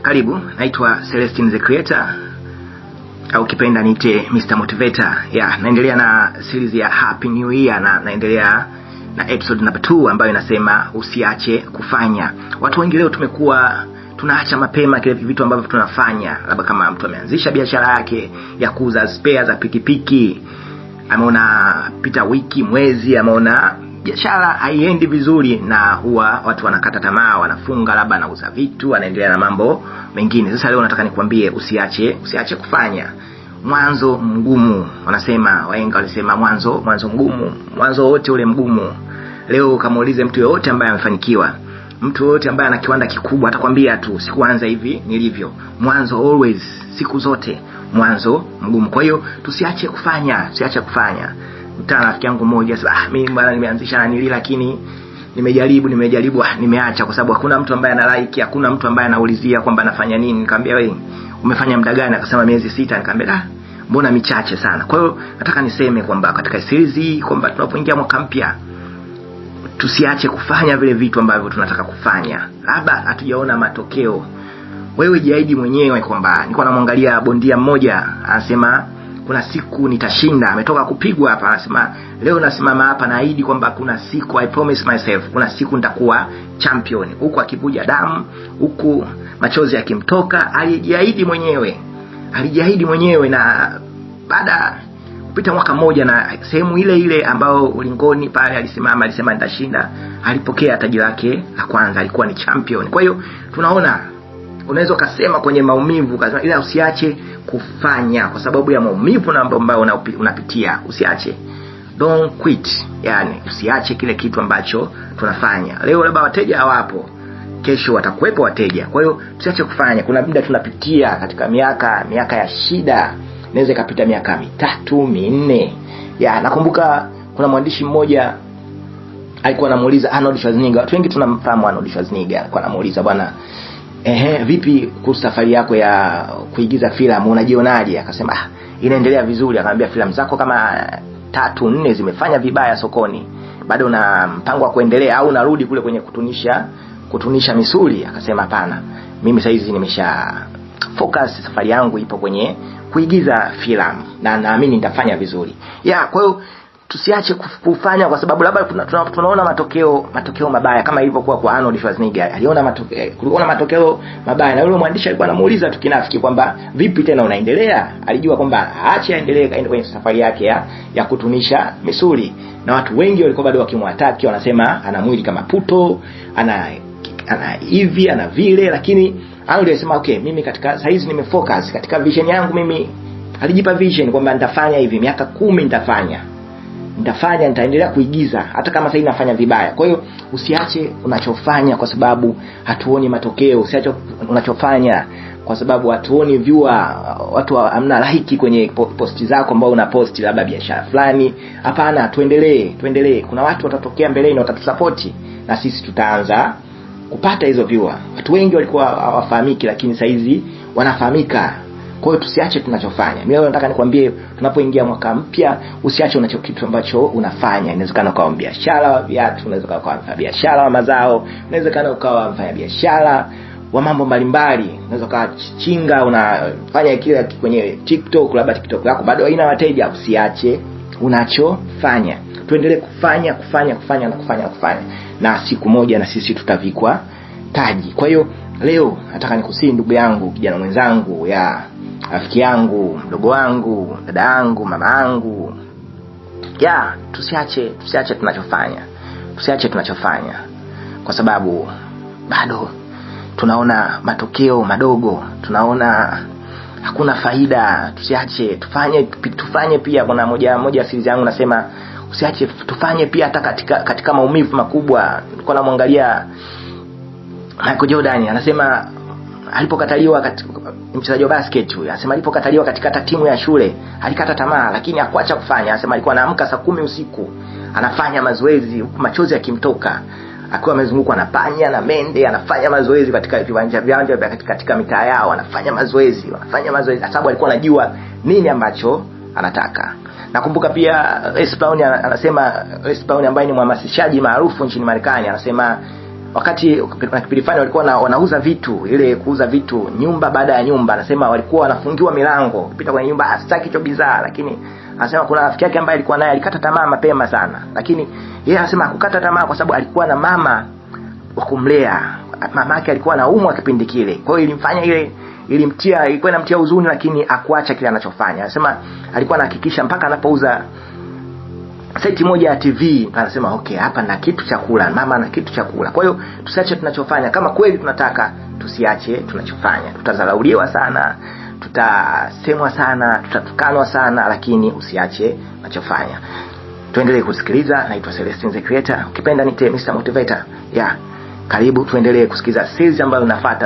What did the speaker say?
Karibu, naitwa Celestine the Creator au kipenda niite Mr. Motivator. Naendelea na series ya Happy New Year na naendelea na episode number 2 ambayo inasema usiache kufanya. Watu wengi leo tumekuwa tunaacha mapema kile vitu ambavyo tunafanya. Labda kama mtu ameanzisha biashara yake ya kuuza spare za pikipiki, ameona pita wiki, mwezi, ameona biashara haiendi vizuri na huwa watu wanakata tamaa, wanafunga, labda anauza vitu, anaendelea na mambo mengine. Sasa leo nataka nikwambie usiache kufanya. Mwanzo mgumu, wanasema wahenga walisema mwanzo mgumu, mwanzo wote ule mgumu. Leo kama uulize mtu yote ambaye amefanikiwa, mtu yote ambaye ana kiwanda kikubwa, atakwambia tu sikuanza hivi nilivyo. Mwanzo always, siku zote mwanzo mgumu. Kwa hiyo tusiache kufanya. Mtana rafiki yangu mmoja sasa, mimi bwana nimeanzisha na nili, lakini nimejaribu nimeacha kwa sababu hakuna mtu ambaye ana like, hakuna mtu ambaye anaulizia kwamba nafanya nini. Nikamwambia wewe umefanya muda gani? Akasema miezi 6. Nikamwambia mbona michache sana. Kwa hiyo nataka niseme kwamba katika series hii kwamba tunapoingia mwaka mpya tusiache kufanya vile vitu ambavyo tunataka kufanya. Labda hatujaona matokeo. Wewe jiahidi mwenyewe kwamba, nilikuwa namwangalia bondia mmoja anasema kuna siku nitashinda. Ametoka kupigwa hapa, anasema leo nasimama hapa naahidi kwamba kuna siku, I promise myself, kuna siku nitakuwa champion. Huko akivuja damu, huko machozi yakimtoka, alijiahidi mwenyewe. Na baada kupita mwaka mmoja na sehemu ile ambao ulingoni pale alisema nitashinda, alipokea taji lake la kwanza, alikuwa ni champion. Kwa hiyo tunaona unaweza kusema kwenye maumivu kazima, ila usiache kufanya kwa sababu ya maumivu na ambayo unapitia. Usiache, don't quit. Usiache kile kitu ambacho tunafanya. Leo labda wateja hawapo, kesho watakuwepo wateja. Kwa hiyo tusiache kufanya. Kuna muda tunapitia katika miaka ya shida. Inaweza ikapita miaka 3, 4. Nakumbuka kuna mwandishi mmoja alikuwa anamuuliza Arnold Schwarzenegger. Watu wengi tunamfahamu Arnold Schwarzenegger. Alikuwa anamuuliza, bwana vipi kuhusu safari yako ya kuigiza filamu, unajionaje? Akasema inaendelea vizuri. Akamwambia filamu zako kama 3, 4 zimefanya vibaya sokoni, bado una mpango wa kuendelea au unarudi kule kwenye kutunisha misuli? Akasema hapana, mimi sasa hizi nimesha focus, safari yangu ipo kwenye kuigiza filamu na naamini nitafanya vizuri. Kwa hiyo tusiache kufanya kwa sababu labda tunaona matokeo mabaya kama ilivyokuwa kwa Arnold Schwarzenegger. Kuliona matokeo mabaya na yule mwandishi alikuwa anamuuliza tu kinafiki kwamba vipi tena unaendelea? Alijua kwamba aache aendelee kaenda kwenye safari yake ya kutunisha misuli. Na watu wengi walikuwa bado wakimwataki, wanasema ana mwili kama puto, ana hivi, ana vile, lakini Arnold alisema okay, mimi katika saizi nimefocus katika vision yangu. Mimi alijipa vision kwamba nitafanya hivi miaka 10, nitaendelea kuigiza hata kama sasa nafanya vibaya. Kwa hiyo usiache unachofanya kwa sababu hatuoni matokeo. Usiache unachofanya kwa sababu hatuoni viewer, watu hamna like kwenye posti zako ambao una post labda biashara fulani. Hapana, tuendelee. Kuna watu watatokea mbeleni watatusupport na sisi tutaanza kupata hizo viewer. Watu wengi walikuwa hawafahamiki lakini sasa hizi wanafahamika. Kwa hiyo tusiache tunachofanya. Mimi leo nataka nikwambie, tunapoingia mwaka mpya usiache kitu ambacho unafanya. Inawezekana ukawa biashara wa viatu, unaweza ukawa biashara wa mazao, inawezekana ukawa mfanya biashara wa mambo mbalimbali, unaweza ukawa chinga, unafanya kile kwenye TikTok, labda TikTok yako bado haina wateja. Usiache unachofanya. Tuendelee kufanya na siku moja na sisi tutavikwa taji. Kwa hiyo leo nataka nikusii ndugu yangu, kijana mwenzangu, rafiki yangu, mdogo wangu, dada yangu, mama yangu, tusiache tunachofanya kwa sababu bado tunaona matokeo madogo, tunaona hakuna faida. Tusiache tufanye pia. Kuna moja series yangu nasema usiache tufanye pia hata katika maumivu makubwa. Nilikuwa namwangalia Michael Jordan, anasema alipokataliwa mchezaji wa basket huyu, anasema alipokataliwa katika timu ya shule alikata tamaa, lakini hakuacha kufanya. Anasema alikuwa anaamka saa 10 usiku anafanya mazoezi huku machozi yakimtoka, akiwa amezungukwa na panya na mende, anafanya mazoezi katika viwanja katika mitaa yao, anafanya mazoezi sababu alikuwa anajua nini ambacho anataka. Nakumbuka pia Les Brown, anasema Les Brown ambaye ni mhamasishaji maarufu nchini Marekani, anasema wakati na kipindi fulani walikuwa wanauza vitu, ile kuuza vitu nyumba baada ya nyumba. Anasema walikuwa wanafungiwa milango kupita kwenye nyumba, asitaki hicho bidhaa. Lakini anasema kuna rafiki yake ambaye alikuwa naye alikata tamaa mapema sana, lakini yeye anasema hakukata tamaa kwa sababu alikuwa na mama wa kumlea. Mama yake alikuwa anaumwa kipindi kile, kwa hiyo ilimfanya ilikuwa inamtia huzuni, lakini akuacha kile anachofanya. Anasema alikuwa anahakikisha mpaka anapouza seti moja ya TV, anasema okay, hapa na kitu cha kula, mama na kitu cha kula. Kwa hiyo tusiache tunachofanya. Kama kweli tunataka, tusiache tunachofanya. Tutadharauliwa sana, tutasemwa sana, tutatukanwa sana, lakini usiache unachofanya. Tuendelee kusikiliza. Naitwa Celestine the Creator, ukipenda nite Mr. Motivator. Karibu tuendelee kusikiliza series ambayo inafuata.